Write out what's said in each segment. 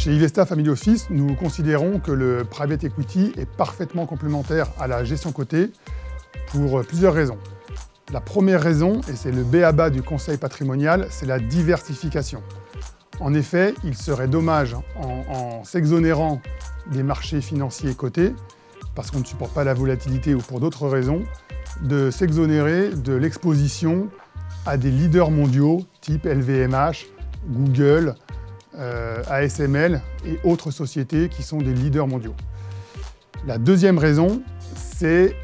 Chez Ivesta Family Office, nous considérons que le private equity est parfaitement complémentaire à la gestion cotée pour plusieurs raisons. La première raison, et c'est le b.a.-ba du conseil patrimonial, c'est la diversification. En effet, il serait dommage, en s'exonérant des marchés financiers cotés, parce qu'on ne supporte pas la volatilité ou pour d'autres raisons, de s'exonérer de l'exposition à des leaders mondiaux type LVMH, Google, ASML et autres sociétés qui sont des leaders mondiaux. La deuxième raison, c'est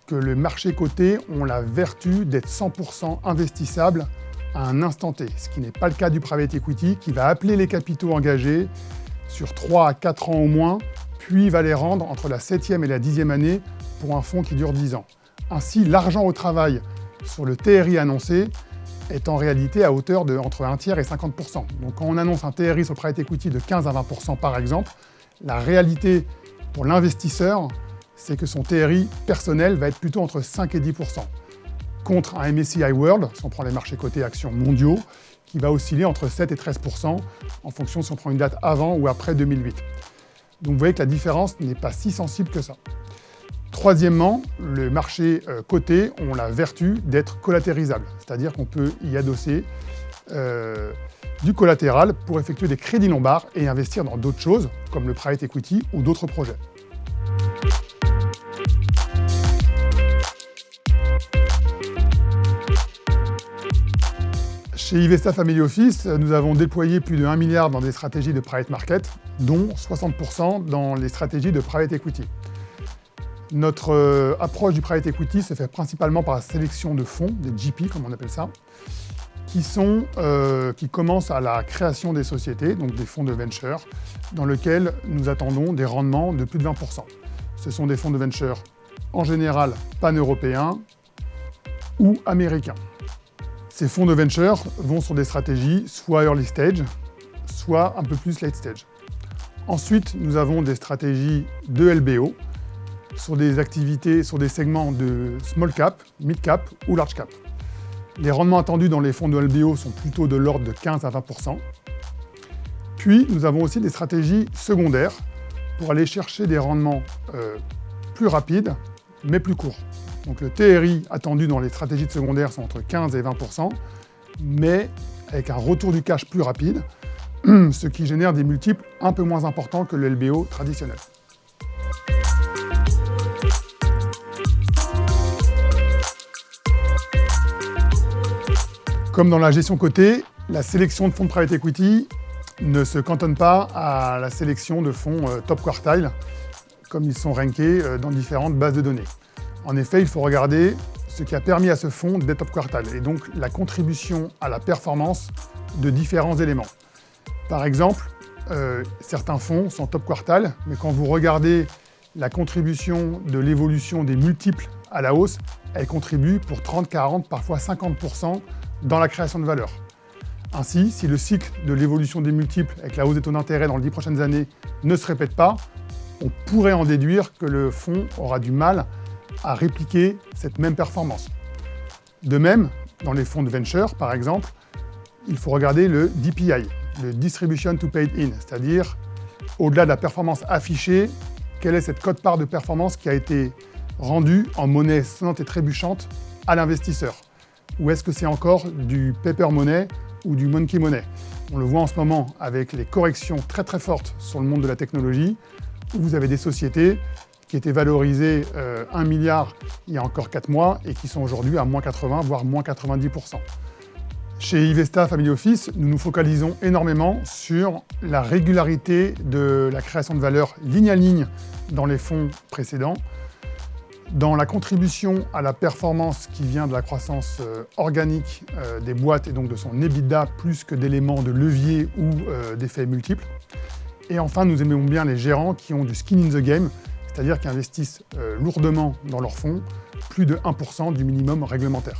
que le marché coté ont la vertu d'être 100% investissables à un instant T, ce qui n'est pas le cas du private equity qui va appeler les capitaux engagés sur 3 à 4 ans au moins, puis va les rendre entre la 7e et la 10e année pour un fonds qui dure 10 ans. Ainsi, l'argent au travail sur le TRI annoncé est en réalité à hauteur de entre 1 tiers et 50%. Donc quand on annonce un TRI sur le private equity de 15 à 20% par exemple, la réalité pour l'investisseur, c'est que son TRI personnel va être plutôt entre 5 et 10%, contre un MSCI World, si on prend les marchés cotés actions mondiaux, qui va osciller entre 7 et 13% en fonction si on prend une date avant ou après 2008. Donc vous voyez que la différence n'est pas si sensible que ça. Troisièmement, le marché coté ont la vertu d'être collatérisables, c'est-à-dire qu'on peut y adosser du collatéral pour effectuer des crédits lombards et investir dans d'autres choses, comme le private equity ou d'autres projets. Chez Ivesta Family Office, nous avons déployé plus de 1 milliard dans des stratégies de private market, dont 60% dans les stratégies de private equity. Notre approche du private equity se fait principalement par la sélection de fonds, des GP comme on appelle ça, qui commencent à la création des sociétés, donc des fonds de venture, dans lesquels nous attendons des rendements de plus de 20%. Ce sont des fonds de venture en général pan-européens ou américains. Ces fonds de venture vont sur des stratégies soit early stage, soit un peu plus late stage. Ensuite, nous avons des stratégies de LBO, sur des activités, sur des segments de small cap, mid cap ou large cap. Les rendements attendus dans les fonds de LBO sont plutôt de l'ordre de 15 à 20%. Puis, nous avons aussi des stratégies secondaires pour aller chercher des rendements plus rapides, mais plus courts. Donc le TRI attendu dans les stratégies de secondaires sont entre 15 et 20%, mais avec un retour du cash plus rapide, ce qui génère des multiples un peu moins importants que le LBO traditionnel. Comme dans la gestion cotée, la sélection de fonds de private equity ne se cantonne pas à la sélection de fonds top quartile, comme ils sont rankés dans différentes bases de données. En effet, il faut regarder ce qui a permis à ce fonds d'être top quartile, et donc la contribution à la performance de différents éléments. Par exemple, certains fonds sont top quartile, mais quand vous regardez la contribution de l'évolution des multiples à la hausse, elle contribue pour 30, 40, parfois 50% dans la création de valeur. Ainsi, si le cycle de l'évolution des multiples avec la hausse des taux d'intérêt dans les 10 prochaines années ne se répète pas, on pourrait en déduire que le fonds aura du mal à répliquer cette même performance. De même, dans les fonds de venture, par exemple, il faut regarder le DPI, le Distribution to Paid In, c'est-à-dire, au-delà de la performance affichée, quelle est cette quote-part de performance qui a été rendue en monnaie sonnante et trébuchante à l'investisseur? Ou est-ce que c'est encore du paper money ou du monkey money? On le voit en ce moment avec les corrections très très fortes sur le monde de la technologie, où vous avez des sociétés qui étaient valorisées 1 milliard il y a encore 4 mois et qui sont aujourd'hui à moins 80, voire moins 90%. Chez Ivesta Family Office, nous nous focalisons énormément sur la régularité de la création de valeur ligne à ligne dans les fonds précédents, dans la contribution à la performance qui vient de la croissance organique des boîtes et donc de son EBITDA plus que d'éléments de levier ou d'effets multiples. Et enfin, nous aimons bien les gérants qui ont du skin in the game, c'est-à-dire qui investissent lourdement dans leurs fonds, plus de 1% du minimum réglementaire.